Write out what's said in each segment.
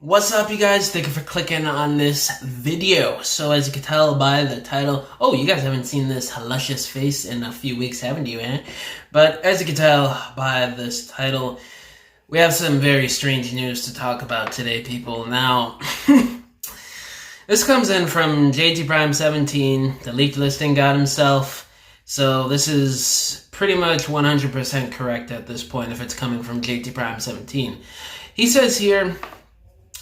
What's up, you guys? Thank you for clicking on this video. So as you can tell by the title, oh, you guys haven't seen this luscious face in a few weeks, haven't you, eh? But as you can tell by this title, we have some very strange news to talk about today, people. Now, this comes in from JaAm17, the leaked listing god himself. So this is pretty much 100% correct at this point if it's coming from JaAm17. He says here,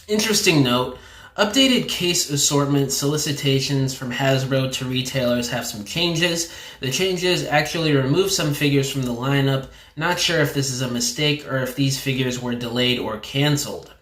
interesting note, updated case assortment solicitations from Hasbro to retailers have some changes. The changes actually remove some figures from the lineup. Not sure if this is a mistake or if these figures were delayed or canceled.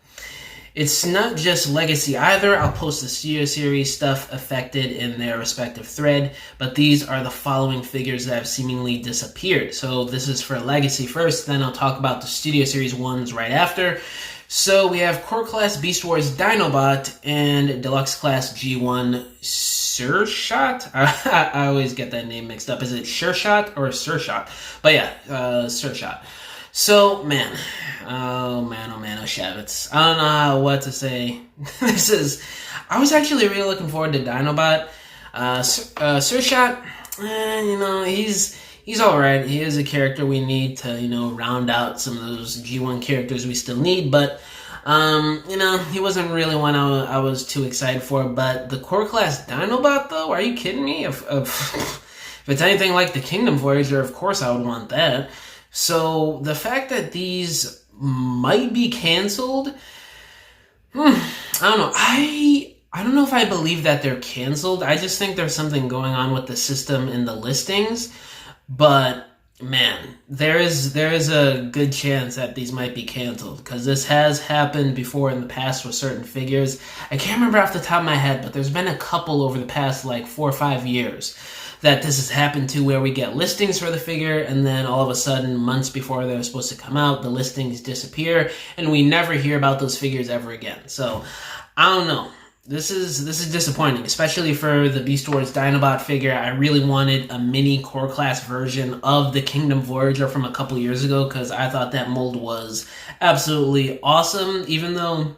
It's not just Legacy either. I'll post the Studio Series stuff affected in their respective thread, but these are the following figures that have seemingly disappeared. So this is for Legacy first, then I'll talk about the Studio Series ones right after. So we have Core Class Beast Wars Dinobot and Deluxe Class G1 Surshot. I always get that name mixed up. Is it Surshot or Surshot? But yeah, Surshot. So, man. Oh, man, oh, Shavitz. I don't know what to say. I was actually really looking forward to Dinobot. Surshot, he's alright. He is a character we need to, round out some of those G1 characters we still need, but, he wasn't really one I was too excited for. But the Core Class Dinobot, though, are you kidding me? If it's anything like the Kingdom Voyager, of course I would want that. So the fact that these might be canceled, I don't know. I don't know if I believe that they're canceled. I just think there's something going on with the system in the listings. But man, there is a good chance that these might be canceled, because this has happened before in the past with certain figures. I can't remember off the top of my head, but there's been a couple over the past like 4 or 5 years that this has happened to, where we get listings for the figure and then all of a sudden, months before they're supposed to come out, the listings disappear and we never hear about those figures ever again. So I don't know. This is disappointing, especially for the Beast Wars Dinobot figure. I really wanted a mini core class version of the Kingdom Voyager from a couple years ago, because I thought that mold was absolutely awesome, even though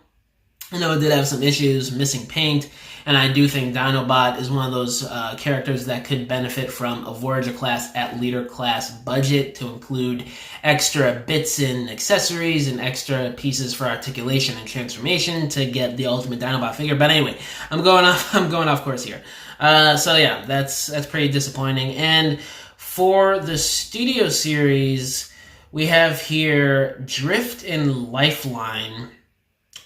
it did have some issues, missing paint. And I do think Dinobot is one of those characters that could benefit from a Voyager class at leader class budget, to include extra bits and accessories and extra pieces for articulation and transformation to get the ultimate Dinobot figure. But anyway, I'm going off course here. So yeah, that's pretty disappointing. And for the Studio Series, we have here Drift and Lifeline.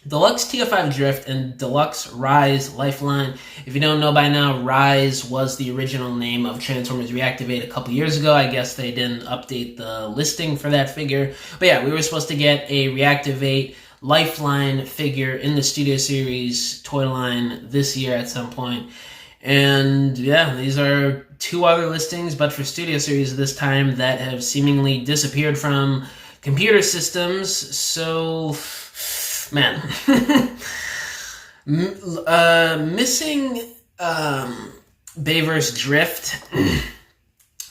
Deluxe TF5 Drift and Deluxe Rise Lifeline. If you don't know by now, Rise was the original name of Transformers Reactivate a couple years ago. I guess they didn't update the listing for that figure. But yeah, we were supposed to get a Reactivate Lifeline figure in the Studio Series toy line this year at some point. And yeah, these are 2 other listings, but for Studio Series this time, that have seemingly disappeared from computer systems. So man, missing Bayverse Drift,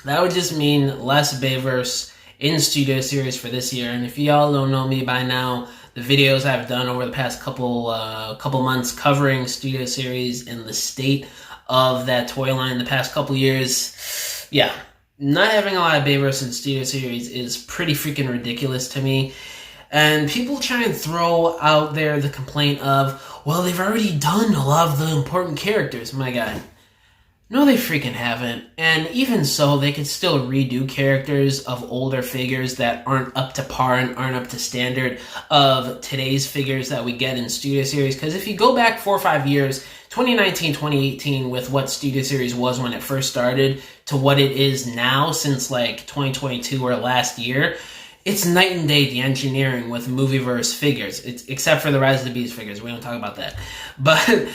that would just mean less Bayverse in Studio Series for this year. And if y'all don't know me by now, the videos I've done over the past couple months covering Studio Series and the state of that toy line the past couple years, yeah, not having a lot of Bayverse in Studio Series is pretty freaking ridiculous to me. And people try and throw out there the complaint of, well, they've already done a lot of the important characters. My God. No, they freaking haven't. And even so, they could still redo characters of older figures that aren't up to par and aren't up to standard of today's figures that we get in Studio Series. Because if you go back 4 or 5 years, 2019, 2018, with what Studio Series was when it first started to what it is now since like 2022 or last year, it's night and day, the engineering with Movieverse figures. Except for the Rise of the Beast figures. We don't talk about that. But,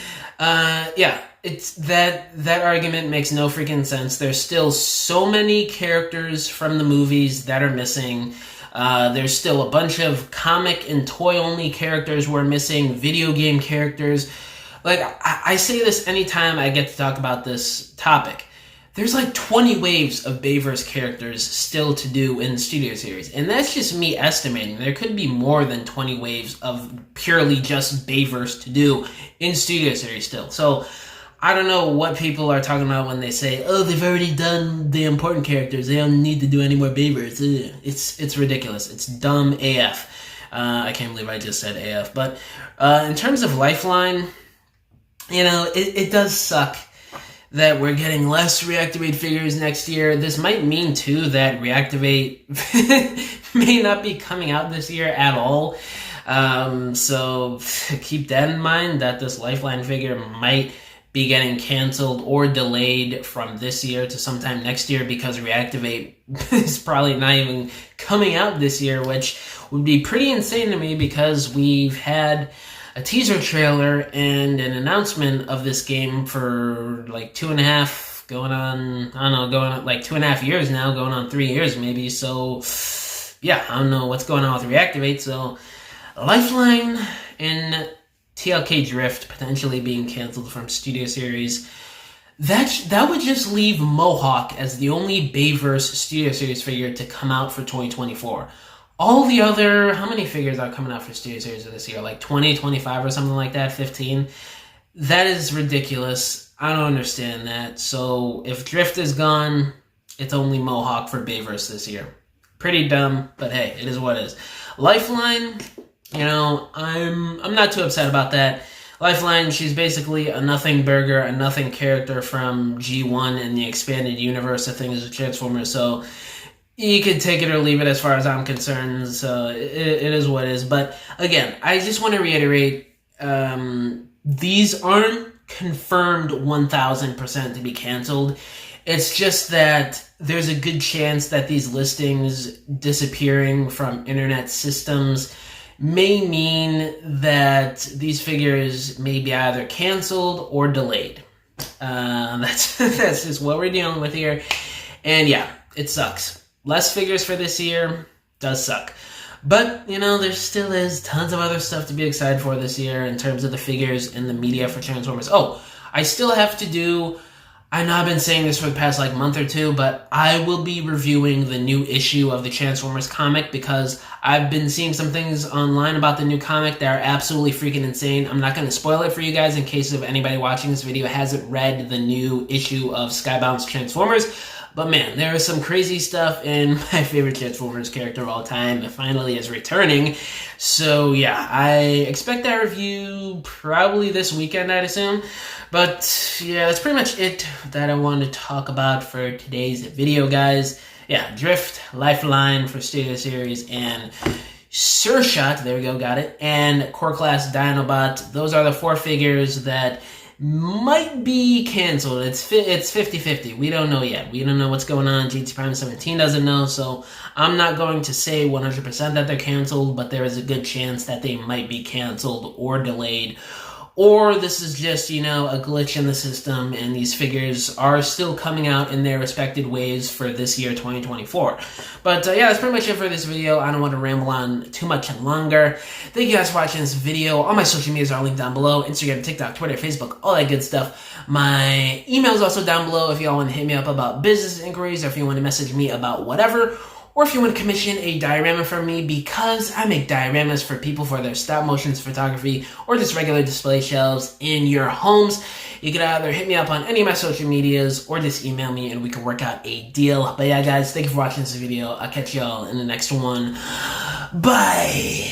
yeah, it's that argument makes no freaking sense. There's still so many characters from the movies that are missing. There's still a bunch of comic and toy-only characters we're missing, video game characters. Like, I say this anytime I get to talk about this topic. there's like 20 waves of Bayverse characters still to do in the Studio Series. And that's just me estimating. There could be more than 20 waves of purely just Bayverse to do in Studio Series still. So I don't know what people are talking about when they say, oh, they've already done the important characters. They don't need to do any more Bayverse. It's ridiculous. It's dumb AF. I can't believe I just said AF. But in terms of Lifeline, you know, it does suck that we're getting less Reactivate figures next year. This might mean, too, that Reactivate may not be coming out this year at all. So keep that in mind, that this Lifeline figure might be getting canceled or delayed from this year to sometime next year, because Reactivate is probably not even coming out this year, which would be pretty insane to me, because we've had a teaser trailer and an announcement of this game for like 2.5, going on 2.5 years now, going on 3 years maybe. So yeah, I don't know what's going on with Reactivate. So Lifeline and TLK Drift potentially being canceled from Studio Series. That would just leave Mohawk as the only Bayverse Studio Series figure to come out for 2024. All the other, how many figures are coming out for Studio Series this year? Like 20, 25 or something like that, 15? That is ridiculous. I don't understand that. So if Drift is gone, it's only Mohawk for Bayverse this year. Pretty dumb, but hey, it is what it is. Lifeline, you know, I'm not too upset about that. Lifeline, she's basically a nothing burger, a nothing character from G1 and the expanded universe of things with Transformers. So you can take it or leave it as far as I'm concerned. So it is what it is. But again, I just want to reiterate, these aren't confirmed 1,000% to be canceled. It's just that there's a good chance that these listings disappearing from internet systems may mean that these figures may be either canceled or delayed. That's just what we're dealing with here. And yeah, it sucks. Less figures for this year does suck. But, you know, there still is tons of other stuff to be excited for this year in terms of the figures and the media for Transformers. Oh, I still have to do, I know I've been saying this for the past like month or two, but I will be reviewing the new issue of the Transformers comic, because I've been seeing some things online about the new comic that are absolutely freaking insane. I'm not going to spoil it for you guys in case of anybody watching this video hasn't read the new issue of Skybound's Transformers. But man, there is some crazy stuff, and my favorite Transformers character of all time finally is returning. So yeah, I expect that review probably this weekend, I'd assume. But yeah, that's pretty much it that I wanted to talk about for today's video, guys. Yeah, Drift, Lifeline for Studio Series, and Sure Shot, there we go, got it, and Core Class Dinobot. Those are the 4 figures that might be canceled. It's 50-50. We don't know yet. We don't know what's going on. GT Prime 17 doesn't know, so I'm not going to say 100% that they're canceled, but there is a good chance that they might be canceled or delayed. Or this is just, you know, a glitch in the system, and these figures are still coming out in their respected ways for this year, 2024. But yeah, that's pretty much it for this video. I don't want to ramble on too much longer. Thank you guys for watching this video. All my social medias are linked down below. Instagram, TikTok, Twitter, Facebook, all that good stuff. My email is also down below if y'all want to hit me up about business inquiries, or if you want to message me about whatever. Or if you want to commission a diorama from me, because I make dioramas for people for their stop motions photography or just regular display shelves in your homes. You can either hit me up on any of my social medias or just email me and we can work out a deal. But yeah, guys, thank you for watching this video. I'll catch y'all in the next one. Bye!